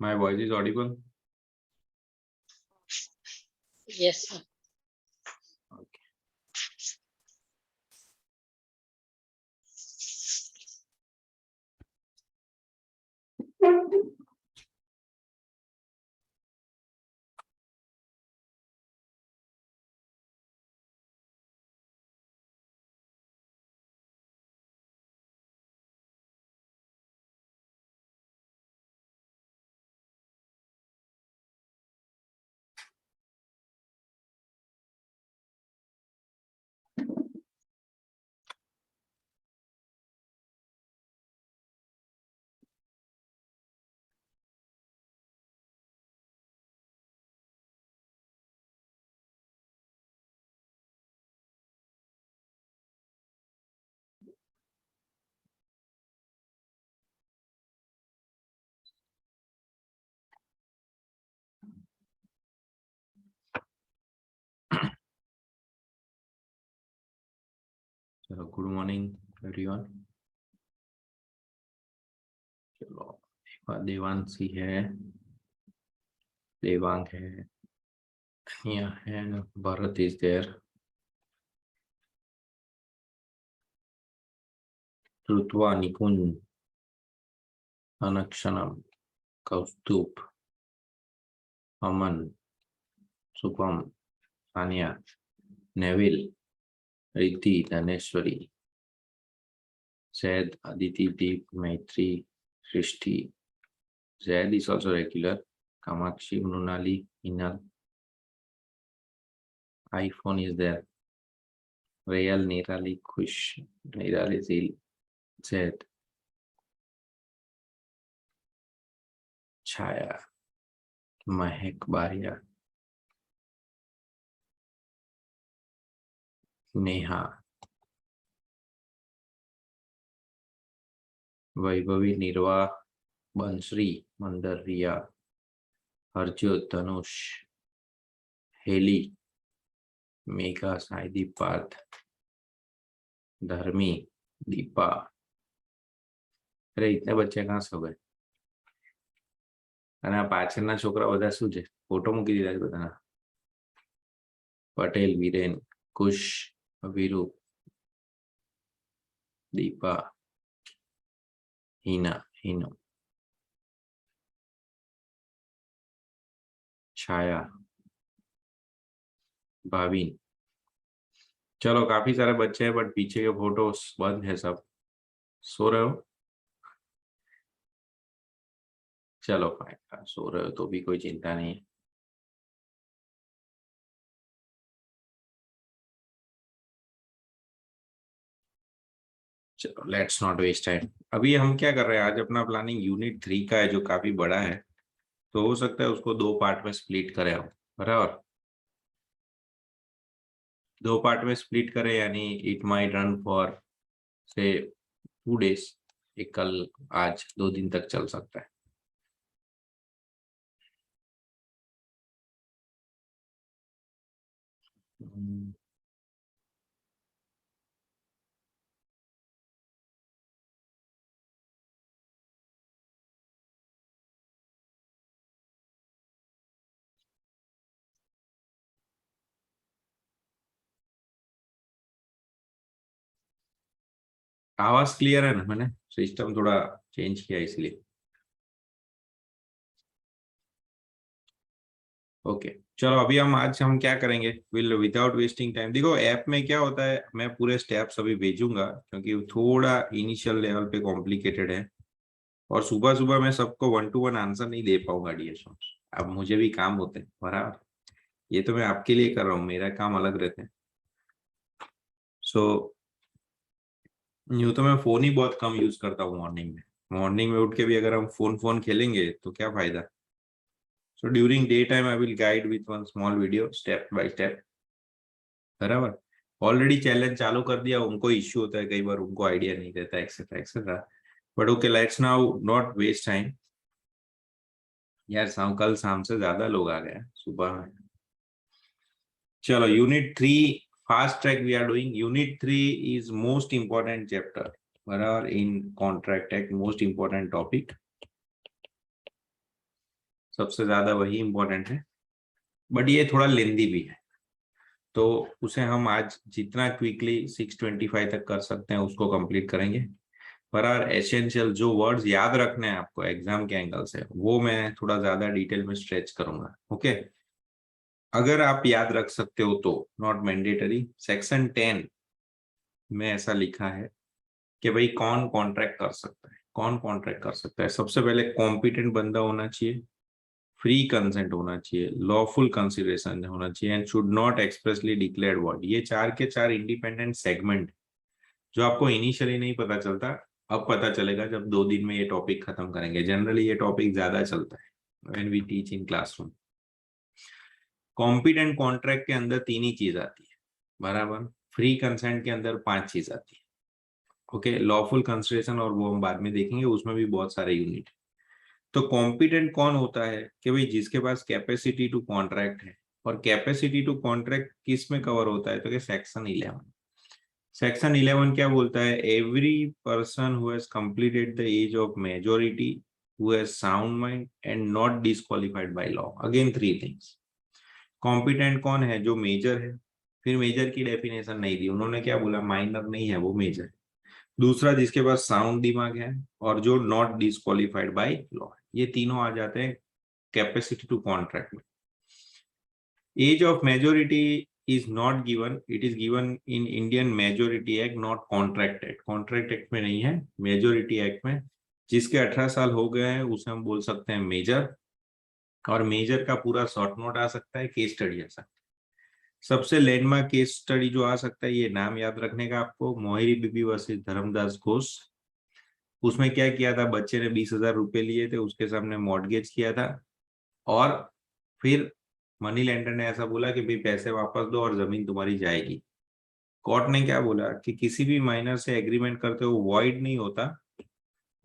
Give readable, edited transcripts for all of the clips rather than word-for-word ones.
My voice is audible? Yes, sir. Okay. चलो good morning everyone. चलो देवांशी है, देवांग है, अनिया है, Bharat is there, Ritva, Nikunj, Anakshanam, Kaustubh, Aman, Shubham, Sania, Neville, Riddhi, Dhaneshwari, Zaid, Aditi, Deep, Maitri, Srishti. Zaid is also regular. Kamakshi, Mrunali, Hinal. iPhone is there. Real, Nirali, Kush, Nirali, Zil, Zaid. Chaya, Mahek, Baria, Neha, Vaibhavi, Nirva, Bansri, Mandar, Riya, Harjot, Dhanush, Heli, Megha, Saideep, Parth, धर्मी, दीपा। अरे इतने बच्चे कहाँ सो गए? અને આ પાછળના છોકરા બધા શું છે? ફોટો મૂકી દીધા છે બધાના. પટેલ, વિરેન, કુશ, વીરુ, દીપા, હિના, હિનો, छाया, भाविन। चलो काफी सारे बच्चे हैं बट पीछे के फोटोस बंद है सब। सो रहे हो? चलो फाइन, सो रहे हो तो भी कोई चिंता नहीं है। चलो लेट्स नॉट वेस्ट टाइम। अभी हम क्या कर रहे हैं, आज अपना प्लानिंग यूनिट 3 का है जो काफी बड़ा है, तो हो सकता है उसको 2 पार्ट में स्प्लिट करें हम, बराबर? 2 पार्ट में स्प्लिट करें यानी इट माइट रन फॉर से 2 days, एक कल आज 2 दिन तक चल सकता है। आवाज क्लियर है ना? मैंने सिस्टम थोड़ा चेंज किया इसलिए। ओके चलो अभी आज हम क्या करेंगे, विदाउट वेस्टिंग टाइम। देखो ऐप में क्या होता है, मैं पूरे स्टेप्स अभी भेजूंगा क्योंकि थोड़ा इनिशियल लेवल पे कॉम्प्लिकेटेड है और सुबह सुबह मैं सबको 1 to 1 आंसर नहीं दे पाऊंगा डियर स्टूडेंट्स। अब मुझे भी काम होते हैं बराबर, ये तो मैं आपके लिए कर रहा हूँ, मेरा काम अलग रहते हैं। सो यूं तो मैं फोन ही बहुत कम यूज करता हूँ मॉर्निंग में उठ के भी अगर हम फोन खेलेंगे तो क्या फायदा। So during daytime, I will guide with one small video, step by step. बराबर? ऑलरेडी चैलेंज चालू कर दिया, उनको इश्यू होता है कई बार, उनको आइडिया नहीं रहता etcetera etcetera. But okay let's now not waste time. यार कल शाम से ज्यादा लोग आ गए सुबह में। चलो unit 3 fast track we are doing. Unit 3 is most important chapter बराबर in contract act, most important topic. सबसे ज्यादा वही इंपॉर्टेंट है, बट ये थोड़ा लेंदी भी है, तो उसे हम आज जितना क्विकली 625 तक कर सकते हैं उसको कंप्लीट करेंगे। पर आर एसेंशियल जो वर्ड्स याद रखने हैं आपको एग्जाम के एंगल से, वो मैं थोड़ा ज्यादा डिटेल में स्ट्रेच करूंगा। ओके, अगर आप याद रख सकते हो तो, नॉट मैंडेटरी। सेक्शन 10 में ऐसा लिखा है कि भाई कौन कॉन्ट्रैक्ट कर सकता है, कौन कॉन्ट्रैक्ट कर सकता है। सबसे पहले कॉम्पिटेंट बंदा होना चाहिए, फ्री कंसेंट होना चाहिए, लॉफुल कंसिडरेशन होना चाहिए, and should not expressly declared void. ये 4 के 4 इंडिपेंडेंट सेगमेंट जो आपको इनिशियली नहीं पता चलता, अब पता चलेगा जब 2 दिन में ये टॉपिक खत्म करेंगे। जनरली ये टॉपिक ज्यादा चलता है when we teach in classroom. Competent contract के अंदर 3 ही चीज आती है, बराबर। फ्री कंसेंट के अंदर 5 चीज आती है। ओके, लॉफुल कंसिडरेशन और वो हम बाद में देखेंगे, उसमें भी बहुत सारे यूनिट। तो कॉम्पिटेंट कौन होता है कि भाई जिसके पास कैपेसिटी टू कॉन्ट्रैक्ट है। और कैपेसिटी टू कॉन्ट्रैक्ट किस में कवर होता है, तो कि सेक्शन 11। सेक्शन 11 क्या बोलता है, every person who has completed the age of majority, who has sound mind and not disqualified by law. Again 3 things. Competent कौन है, जो मेजर है। फिर मेजर की डेफिनेशन नहीं दी उन्होंने, क्या बोला, माइनर नहीं है वो मेजर। दूसरा, जिसके पास साउंड दिमाग है, और जो नॉट डिस्क्वालिफाइड बाय लॉ। ये तीनों आ जाते हैं कैपेसिटी टू कॉन्ट्रैक्ट में। Age of majority is not given, it is given in Indian majority act, not contract act. Contract act में नहीं है, मेजोरिटी एक्ट में। जिसके 18 साल हो गए हैं उसे हम बोल सकते हैं मेजर। और मेजर का पूरा शॉर्ट नोट आ सकता है, केस स्टडी आ सकता है। सबसे लैंडमार्क केस स्टडी जो आ सकता है, ये नाम याद रखने का आपको, मोहिरी बीबी वर्सेस धर्मदास घोष। उसमें क्या किया था, बच्चे ने 20,000 रुपए लिए थे, उसके सामने मॉर्गेज किया था, और फिर मनी लेंडर ने ऐसा बोला कि भाई पैसे वापस दो और जमीन तुम्हारी जाएगी। कोर्ट ने क्या बोला कि किसी भी माइनर से एग्रीमेंट करते हो वॉइड नहीं होता,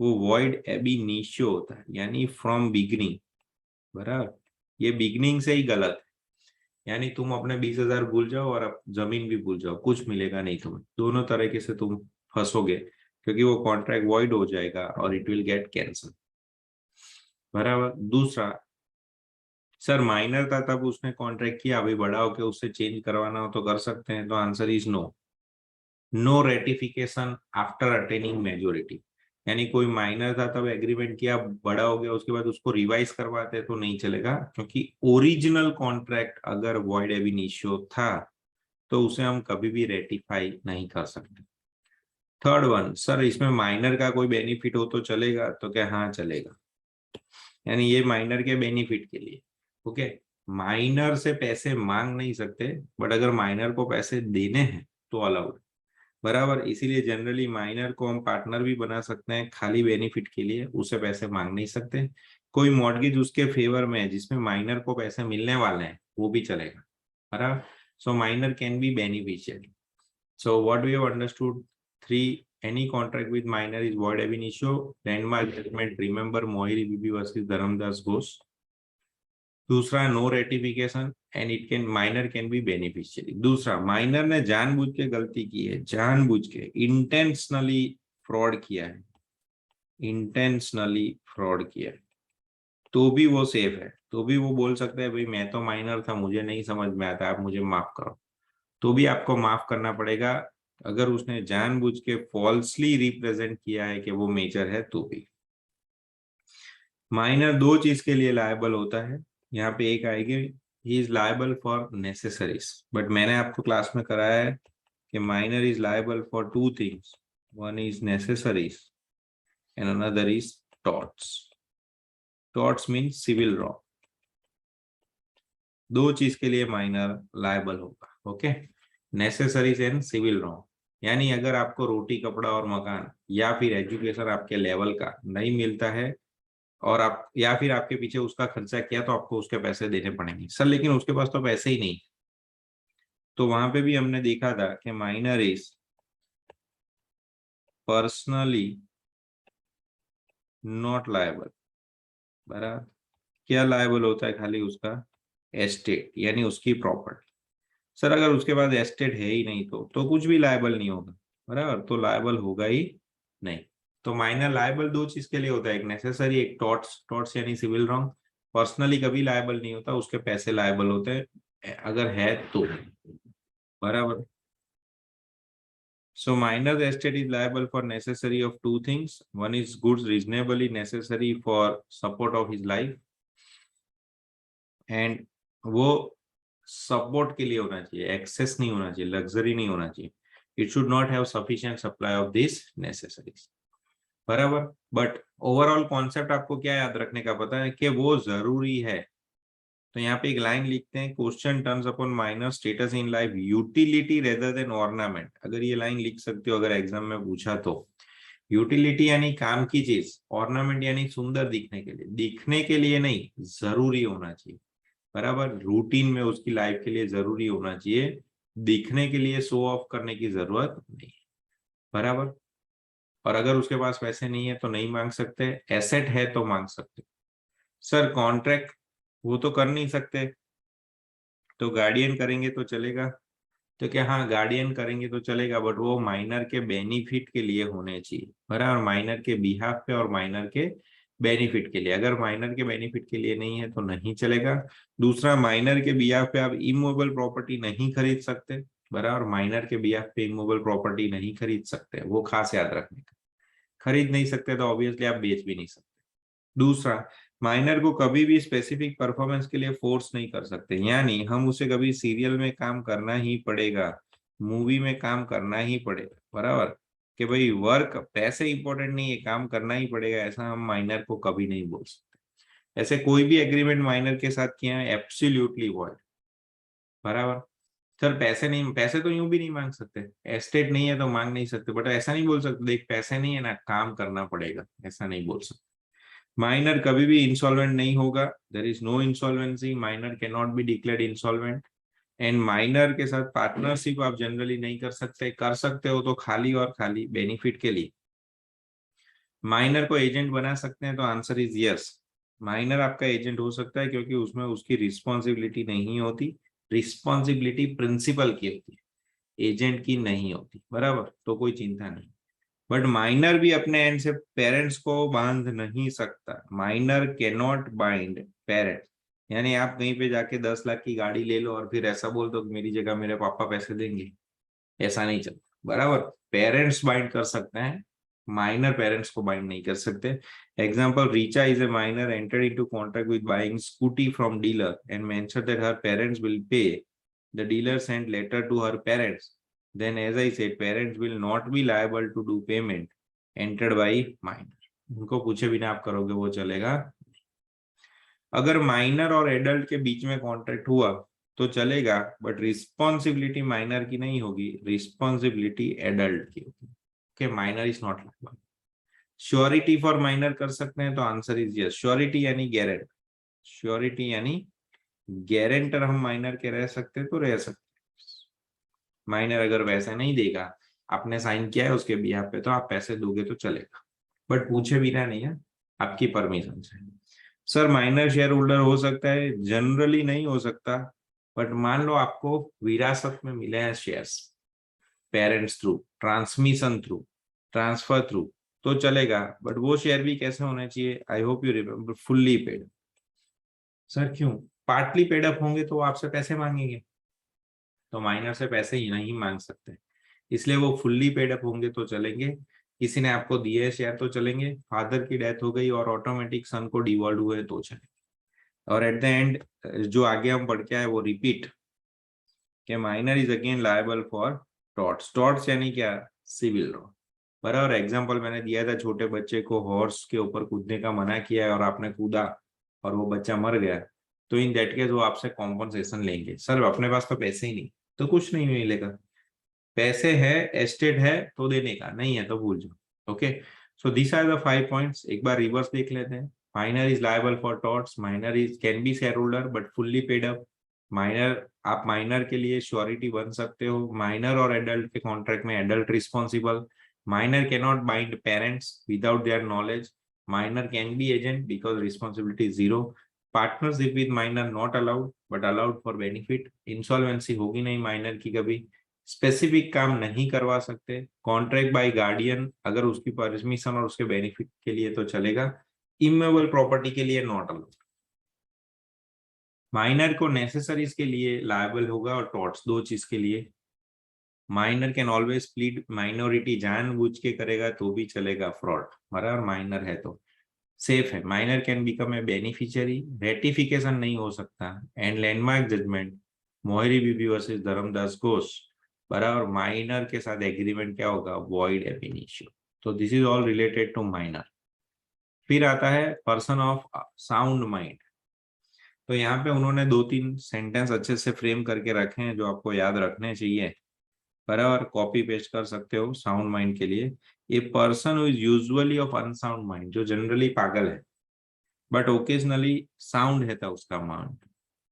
वो वॉइड एबी इनिशियो होता है, यानी फ्रॉम बिगिनिंग। बराबर, ये बिगिनिंग से ही गलत है। यानी तुम अपने 20,000 भूल जाओ और अब जमीन भी भूल जाओ, कुछ मिलेगा नहीं तुम्हें, दोनों तरीके से तुम फंसोगे, क्योंकि वो कॉन्ट्रैक्ट वॉइड हो जाएगा और इट विल गेट कैंसल। बराबर। दूसरा, सर माइनर था तब उसने कॉन्ट्रैक्ट किया, अभी बड़ा होकर उससे चेंज करवाना हो तो कर सकते हैं, तो answer is no. No ratification after attaining majority. यानी कोई माइनर था तब एग्रीमेंट किया, बड़ा हो गया उसके बाद उसको रिवाइज करवाते तो नहीं चलेगा, क्योंकि ओरिजिनल कॉन्ट्रैक्ट अगर वॉइड एब इनिशियो था तो उसे हम कभी भी रेटिफाई नहीं कर सकते। थर्ड वन, सर इसमें माइनर का कोई बेनिफिट हो तो चलेगा, तो क्या, हाँ चलेगा। यानी ये माइनर के बेनिफिट के लिए। ओके, माइनर से पैसे मांग नहीं सकते, बट अगर माइनर को पैसे देने हैं तो अलाउड। बराबर, इसीलिए जनरली माइनर को हम पार्टनर भी बना सकते हैं खाली बेनिफिट के लिए, उसे पैसे मांग नहीं सकते। कोई मॉर्गेज उसके फेवर में है जिसमें माइनर को पैसे मिलने वाले हैं, वो भी चलेगा। बराबर, so minor can be beneficial. So what we have understood, 3, any contract with minor is void ab initio. Landmark judgment, remember Mohiri Bibi versus Dharamdas Ghosh. दूसरा, no ratification and it can, minor can be beneficiary. दूसरा, minor ने जानबूझ के गलती की है, जानबूझ के इंटेंशनली फ्रॉड किया है, इंटेंशनली फ्रॉड किया है, तो भी वो सेफ है, तो भी वो बोल सकता है भाई मैं तो माइनर था, मुझे नहीं समझ में आता, आप मुझे माफ करो, तो भी आपको माफ करना पड़ेगा। अगर उसने जानबूझ के फॉल्सली रिप्रेजेंट किया है कि वो मेजर है, तो भी। माइनर 2 चीज के लिए लायबल होता है, यहाँ पे एक आएगी, he is liable for necessaries. But मैंने आपको क्लास में कराया है कि minor is liable for 2 things, one is necessaries and another is torts. Torts means civil law. 2 चीज के लिए माइनर लायबल होगा। Okay, necessaries and civil law. यानी अगर आपको रोटी कपड़ा और मकान या फिर एजुकेशन आपके लेवल का नहीं मिलता है, और आप, या फिर आपके पीछे उसका खर्चा किया, तो आपको उसके पैसे देने पड़ेंगे। सर लेकिन उसके पास तो पैसे ही नहीं, तो वहां पे भी हमने देखा था कि minor is personally not liable. बराबर, क्या लायबल होता है, खाली उसका एस्टेट, यानी उसकी प्रॉपर्टी। सर अगर उसके पास एस्टेट है ही नहीं तो कुछ भी लायबल नहीं होगा। बराबर, तो लायबल होगा ही नहीं। तो माइनर लायबल 2 चीज के लिए होता है, एक नेसेसरी, एक टॉर्ट्स। टॉर्ट्स यानी सिविल रॉन्ग। पर्सनली कभी लायबल नहीं होता, उसके पैसे लायबल होते हैं अगर है तो, बराबर। So miner's estate is liable for necessary of two things. One is goods reasonably necessary for support of his life, and वो सपोर्ट के लिए होना चाहिए, एक्सेस नहीं होना चाहिए, लग्जरी नहीं होना चाहिए. It should not have sufficient supply of these necessaries. बराबर. बट ओवरऑल कॉन्सेप्ट आपको क्या याद रखने का पता है कि वो जरूरी है. तो यहाँ पे एक लाइन लिखते हैं, question turns upon minor status in life utility rather than ornament. अगर ये लाइन लिख सकते हो अगर एग्जाम में पूछा तो. यूटिलिटी यानी काम की चीज, ऑर्नामेंट यानी सुंदर दिखने के लिए, दिखने के लिए नहीं, जरूरी होना चाहिए, बराबर. रूटीन में उसकी लाइफ के लिए जरूरी होना चाहिए, दिखने के लिए शो ऑफ करने की जरूरत नहीं, बराबर. और अगर उसके पास पैसे नहीं है तो नहीं मांग सकते, एसेट है तो मांग सकते. सर कॉन्ट्रैक्ट वो तो कर नहीं सकते, तो गार्डियन करेंगे तो चलेगा. तो क्या, हाँ गार्डियन करेंगे तो चलेगा, बट वो माइनर के बेनिफिट के लिए होने चाहिए, बराबर. माइनर के बिहाफ पे और माइनर के बेनिफिट के लिए. अगर माइनर के बेनिफिट के लिए नहीं है तो नहीं चलेगा. दूसरा, माइनर के बिहाफ पे आप इमूवेबल प्रॉपर्टी नहीं खरीद सकते, बराबर. माइनर के बिहाफ पे इमूवेबल प्रॉपर्टी नहीं खरीद सकते, वो खास याद रखने का. खरीद नहीं सकते तो ऑब्वियसली आप बेच भी नहीं सकते. दूसरा, माइनर को कभी भी स्पेसिफिक परफॉर्मेंस के लिए फोर्स नहीं कर सकते, यानी हम उसे कभी सीरियल में काम करना ही पड़ेगा, मूवी में काम करना ही पड़ेगा, बराबर. कि भाई वर्क, पैसे इंपॉर्टेंट नहीं है, काम करना ही पड़ेगा, ऐसा हम माइनर को कभी नहीं बोल सकते. ऐसे कोई भी एग्रीमेंट माइनर के साथ किया है एब्सोल्युटली वॉइड, बराबर. सर पैसे नहीं, पैसे तो यूं भी नहीं मांग सकते, एस्टेट नहीं है तो मांग नहीं सकते, बट ऐसा नहीं बोल सकते देख पैसे नहीं है ना, काम करना पड़ेगा, ऐसा नहीं बोल सकते. माइनर कभी भी इंसॉल्वेंट नहीं होगा, there is no insolvency, minor can not be declared insolvent. And minor के साथ पार्टनरशिप आप जनरली नहीं कर सकते, कर सकते हो तो खाली और खाली बेनिफिट के लिए. माइनर को एजेंट बना सकते हैं, तो आंसर इज यस. माइनर आपका एजेंट हो सकता है क्योंकि उसमें उसकी रिस्पॉन्सिबिलिटी नहीं होती, रिस्पॉन्सिबिलिटी प्रिंसिपल की होती है, एजेंट की नहीं होती, बराबर. तो कोई चिंता नहीं. बट माइनर भी अपने एंड से पेरेंट्स को बांध नहीं सकता. Minor can not bind parents. यानी आप कहीं पे जाके 10 लाख की गाड़ी ले लो और फिर ऐसा बोल दो कि मेरी जगह मेरे पापा पैसे देंगे, ऐसा नहीं चलता, बराबर. पेरेंट्स बाइंड कर सकते हैं, माइनर पेरेंट्स को बाइंड नहीं कर सकते. Example, Richa is a minor entered into contract with buying scooty from dealer and mention that her parents will pay. The dealer send letter to her parents. Then as I said, parents will not be liable to do payment entered by minor. उनको पूछे बिना आप करोगे वो चलेगा. अगर minor और adult के बीच में कॉन्ट्रैक्ट हुआ तो चलेगा, बट रिस्पॉन्सिबिलिटी माइनर की नहीं होगी, रिस्पॉन्सिबिलिटी एडल्ट की होगी. Okay, minor is not liable. Surety for minor कर सकते हैं, तो आंसर इज यस. श्योरिटी यानी गारंटर, श्योरिटी यानी गारंटर हम माइनर के रह सकते तो रह सकते. माइनर अगर वैसे नहीं देगा, आपने साइन किया है उसके बिहाफ पे, तो आप पैसे दोगे तो चलेगा, बट पूछे बिना नहीं है, आपकी परमिशन से. सर माइनर शेयर होल्डर हो सकता है, जनरली नहीं हो सकता, बट मान लो आपको विरासत में मिले हैं shares, parents through, transmission through, transfer through, तो चलेगा. बट वो शेयर भी कैसे होने चाहिए, I hope you remember, fully paid. Sir क्यों, पार्टली पेड अप होंगे तो आपसे पैसे मांगेंगे, तो माइनर से पैसे ही नहीं मांग सकते, इसलिए वो फुल्ली पेड अप होंगे तो चलेंगे. किसी ने आपको दिए शेयर तो चलेंगे, फादर की डेथ हो गई और ऑटोमेटिक सन को डिवॉल्व हुए तो चलेंगे. और एट द एंड जो आगे हम पढ़ के आए वो रिपीट, कि minor is again liable for torts. Torts यानी क्या, सिविल लॉ, बराबर. एग्जाम्पल मैंने दिया था, छोटे बच्चे को हॉर्स के ऊपर कूदने का मना किया है और आपने कूदा और वो बच्चा मर गया, तो इन दैट केस वो आपसे कॉम्पनसेशन लेंगे. सर अपने पास तो पैसे ही नहीं, तो कुछ नहीं मिलेगा. पैसे है, एस्टेट है तो देने का, नहीं है तो भूल जाओ. Okay, so this are the 5 points. एक बार रिवर्स देख लेते हैं. Minor is liable for torts, minor is can be share holder but fully paid up. Minor, आप माइनर के लिए श्योरिटी बन सकते हो. माइनर और एडल्ट के कॉन्ट्रैक्ट में adult responsible. Minor can not bind parents without their knowledge. Minor can B agent because responsibility zero. Partnership with minor not allowed but allowed for benefit. Insolvency होगी नहीं minor की कभी. Specific काम नहीं करवा सकते. कॉन्ट्रैक्ट बाय गार्डियन अगर उसकी परमिशन और उसके बेनिफिट के लिए तो चलेगा. इमूवेबल प्रॉपर्टी के लिए नॉट अलाउड. माइनर को नेसेसरीज के लिए लायबल होगा और टॉर्ट्स, दो चीज के लिए। Minor can always plead minority, जानबूझ के करेगा तो भी चलेगा, फ्रॉड बराबर, माइनर है तो सेफ है। Minor can become a beneficiary, ratification नहीं हो सकता। एंड लैंडमार्क जजमेंट, मोहरी बीबी वर्सेस धर्मदास घोष बराबर, माइनर के साथ एग्रीमेंट क्या होगा, वॉइड एब इनिशियो। तो this is all related to minor. फिर आता है पर्सन ऑफ साउंड माइंड। तो यहाँ पे उन्होंने दो तीन सेंटेंस अच्छे से फ्रेम करके रखे हैं जो आपको याद रखने चाहिए, बराबर, कॉपी पेस्ट कर सकते हो साउंड माइंड के लिए। A person who is usually of unsound mind, जो जनरली पागल है बट ओकेजनली साउंड है था उसका माइंड,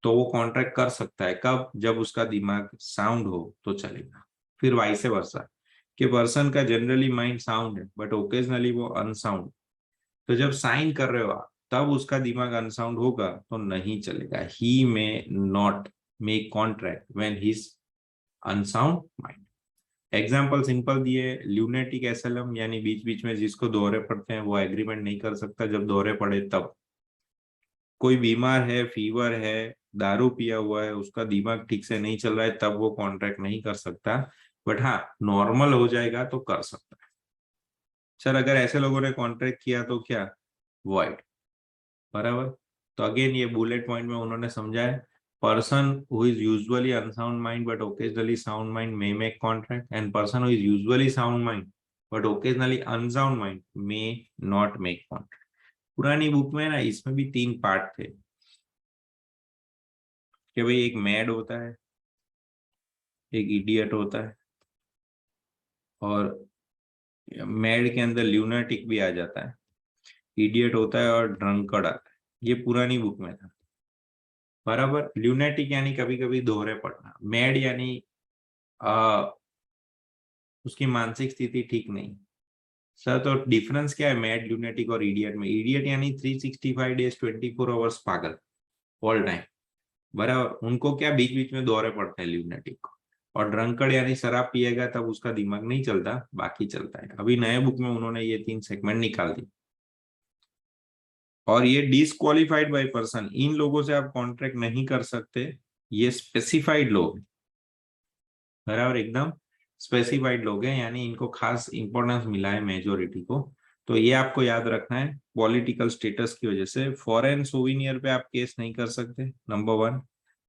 तो वो कॉन्ट्रैक्ट कर सकता है। कब, जब उसका दिमाग साउंड हो तो चलेगा। फिर वाइस वर्सा, कि पर्सन का जनरली माइंड साउंड है बट ओकेजनली वो अनसाउंड, तो जब साइन कर रहे हो आप तब उसका दिमाग अनसाउंड होगा तो नहीं चलेगा। He may not make contract when his unsound mind. Example simple दिए, ल्यूनेटिक एसएलएम यानी बीच बीच में जिसको दौरे पड़ते हैं वो एग्रीमेंट नहीं कर सकता, जब दौरे पड़े तब। कोई बीमार है, फीवर है, दारू पिया हुआ है, उसका दिमाग ठीक से नहीं चल रहा है, तब वो कॉन्ट्रैक्ट नहीं कर सकता। बट हाँ, नॉर्मल हो जाएगा तो कर सकता है। सर अगर ऐसे लोगों ने कॉन्ट्रैक्ट किया तो क्या, वॉइड बराबर। तो अगेन ये बुलेट पॉइंट में उन्होंने समझा है, person who is usually unsound mind but occasionally sound mind may make contract, and person who is usually sound mind but occasionally unsound mind may not make contract। पुरानी book में ना इसमें भी तीन पार्ट थे कि भाई एक मैड होता है, एक इडियट होता है, और मैड के अंदर ल्यूनाटिक भी आ जाता है, इडियट होता है और ड्रंकर्ड आता है। ये पुरानी बुक में था बराबर। ल्यूनाटिक यानी कभी कभी दोहरे पड़ना, मैड यानी उसकी मानसिक स्थिति ठीक नहीं। सर तो डिफरेंस क्या है मैड, ल्यूनेटिक और इडियट में? इडियट यानी 365 डेज 24 आवर्स पागल ऑल टाइम बराबर, उनको क्या बीच बीच में दौरे पड़ते हैं ल्यूनेटिक को। और ड्रंकर्ड यानी शराब पिएगा तब उसका दिमाग नहीं चलता, बाकी चलता है। अभी नए बुक में उन्होंने ये तीन सेगमेंट निकाल दी। और ये डिसक्वालिफाइड बाय पर्सन, इन लोगों से आप कॉन्ट्रैक्ट नहीं कर सकते, ये स्पेसिफाइड लोग बराबर, एकदम स्पेसिफाइड लोग हैं, यानी इनको खास इंपॉर्टेंस मिला है मेजोरिटी को। तो ये आपको याद रखना है। पॉलिटिकल स्टेटस की वजह से फॉरेन सोविनियर पे आप केस नहीं कर सकते, नंबर वन।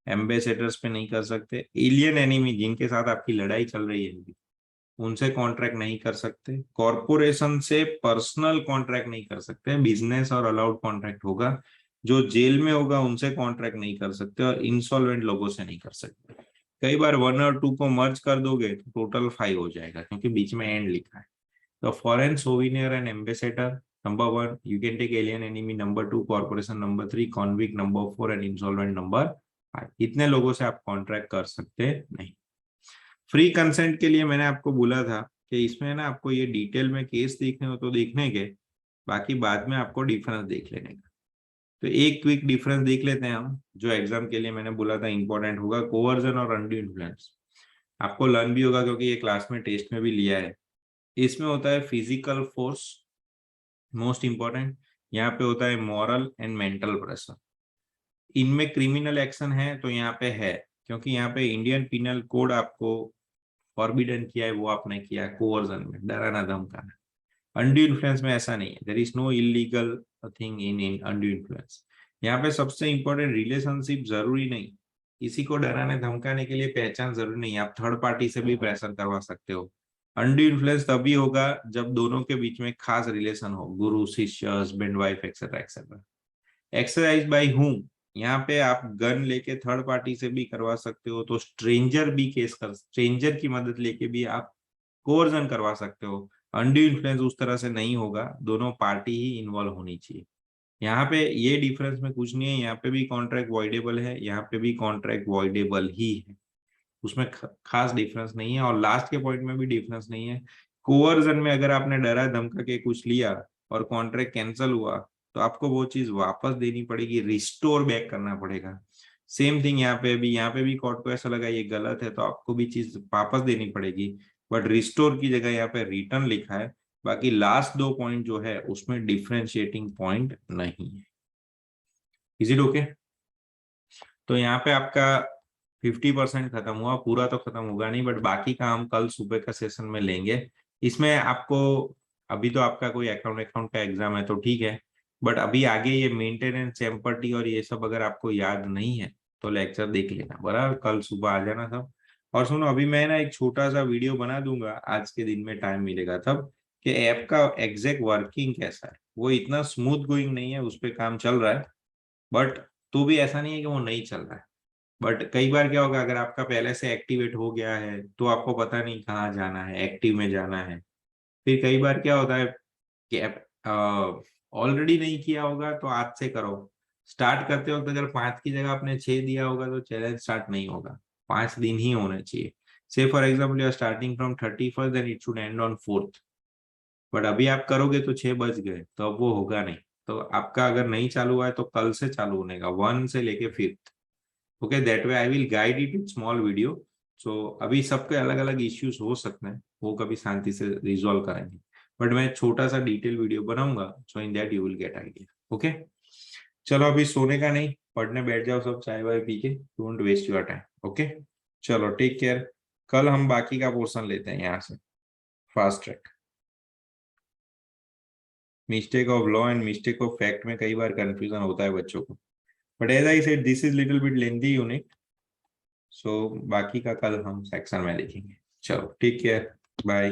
एम्बेसडर्स पे नहीं कर सकते। एलियन एनिमी, जिनके साथ आपकी लड़ाई चल रही है, उनसे कॉन्ट्रैक्ट नहीं कर सकते। कॉरपोरेशन से पर्सनल कॉन्ट्रैक्ट नहीं कर सकते, बिजनेस और अलाउड कॉन्ट्रैक्ट होगा। जो जेल में होगा उनसे कॉन्ट्रैक्ट नहीं कर सकते, और इंसॉल्वेंट लोगों से नहीं कर सकते। कई बार 1 और 2 को मर्ज कर दोगे तो टोटल 5 हो जाएगा, क्योंकि बीच में एंड लिखा है। तो फॉरेन सोविनियर and ambassador number 1, you can take alien enemy number 2, corporation number 3, convict number 4 and insolvent number 5। इतने लोगों से आप कॉन्ट्रैक्ट कर सकते नहीं। फ्री कंसेंट के लिए मैंने आपको बोला था कि इसमें ना आपको ये डिटेल में केस देखने हो तो देखने के, बाकी बाद में आपको डिफरेंस देख लेने का। तो एक क्विक डिफरेंस देख लेते हैं हम, जो एग्जाम के लिए मैंने बोला था इंपॉर्टेंट होगा, कोवर्जन और अनड्यू इन्फ्लुएंस। आपको लर्न भी होगा क्योंकि ये क्लास में टेस्ट में भी लिया है। इसमें होता है फिजिकल फोर्स, मोस्ट इंपॉर्टेंट। यहाँ पे होता है मॉरल एंड मेंटल प्रेशर। इनमें क्रिमिनल एक्शन है तो यहाँ पे है, क्योंकि यहाँ पे इंडियन पिनल कोड आपको फॉरबिडन किया है, वो आपने किया है कोवर्जन में, डराना धमकाना। अनड्यू इन्फ्लुएंस में ऐसा नहीं है, there is no illegal thing in undue influence. यहाँ पे सबसे इंपॉर्टेंट, रिलेशनशिप जरूरी नहीं, किसी को डराने धमकाने के लिए पहचान जरूरी नहीं, आप थर्ड पार्टी से भी प्रेशर करवा सकते हो। अनड्यू इन्फ्लुएंस तभी होगा जब दोनों के बीच में खास रिलेशन हो, गुरु शिष्य, husband wife etcetera etcetera. Exercise by whom, यहाँ पे आप गन लेके थर्ड पार्टी से भी करवा सकते हो, तो स्ट्रेंजर भी केस कर, स्ट्रेंजर की मदद लेके भी आप कोर्जन करवा सकते हो। अनड्यू इन्फ्लुएंस उस तरह से नहीं होगा, दोनों पार्टी ही इन्वॉल्व होनी चाहिए। यहाँ पे ये डिफरेंस में कुछ नहीं है, यहाँ पे भी कॉन्ट्रैक्ट वॉइडेबल है, यहाँ पे भी कॉन्ट्रैक्ट वॉइडेबल ही है, उसमें खास डिफरेंस नहीं है। और लास्ट के पॉइंट में भी डिफरेंस नहीं है। कोवर्जन में अगर आपने डरा धमका के कुछ लिया और कॉन्ट्रैक्ट कैंसिल हुआ तो आपको वो चीज वापस देनी पड़ेगी, रिस्टोर बैक करना पड़ेगा। सेम थिंग यहाँ पे भी कोर्ट को ऐसा लगा ये गलत है तो आपको भी चीज वापस देनी पड़ेगी, बट रिस्टोर की जगह यहाँ पे रिटर्न लिखा है। बाकी लास्ट दो पॉइंट जो है उसमें डिफरेंशिएटिंग पॉइंट नहीं है। Is it okay? तो यहाँ पे आपका 50% खत्म हुआ, पूरा तो खत्म होगा नहीं, बट बाकी का हम कल सुबह का सेशन में लेंगे। इसमें आपको अभी तो आपका कोई अकाउंट का एग्जाम है तो ठीक है, बट अभी आगे ये मेंटेनेंस, एम्पर्टी और ये सब अगर आपको याद नहीं है तो लेक्चर देख लेना, बराबर, कल सुबह आ जाना सब। और सुनो, अभी मैं ना एक छोटा सा वीडियो बना दूंगा आज के दिन में, टाइम मिलेगा तब, कि ऐप का एग्जैक्ट वर्किंग कैसा है। वो इतना स्मूथ गोइंग नहीं है, उस पर काम चल रहा है, बट तो भी ऐसा नहीं है कि वो नहीं चल रहा है। बट कई बार क्या होगा, अगर आपका पहले से एक्टिवेट हो गया है तो आपको पता नहीं कहाँ जाना है, एक्टिव में जाना है। फिर कई बार क्या होता है कि ऑलरेडी नहीं किया होगा तो आज से करो। स्टार्ट करते वक्त अगर 5 की जगह आपने 6 दिया होगा तो चैलेंज स्टार्ट नहीं होगा, 5 दिन ही होने चाहिए। से for example you are starting from 31st, then it should end on 4th, but अभी आप करोगे तो 6 बज गए तो अब वो होगा नहीं। तो आपका अगर नहीं चालू हुआ है तो कल से चालू होने का, 1 से लेके 5th। Okay, that way I will guide it with small video. So अभी सबके अलग अलग इश्यूज हो सकते हैं, वो कभी शांति से रिजॉल्व करेंगे, बट मैं छोटा सा डिटेल वीडियो बनाऊंगा, so in that you will get idea. Okay, चलो अभी सोने का नहीं, पढ़ने बैठ जाओ सब, चाय वाय पी के, don't waste your time. Okay, चलो टेक केयर। कल हम बाकी का पोर्शन लेते हैं यहाँ से, fast track. Mistake of law and mistake of fact में कई बार कंफ्यूजन होता है बच्चों को, but as I said this is little bit lengthy unit, so बाकी का कल हम सेक्शन में देखेंगे। चलो टेक केयर, बाय।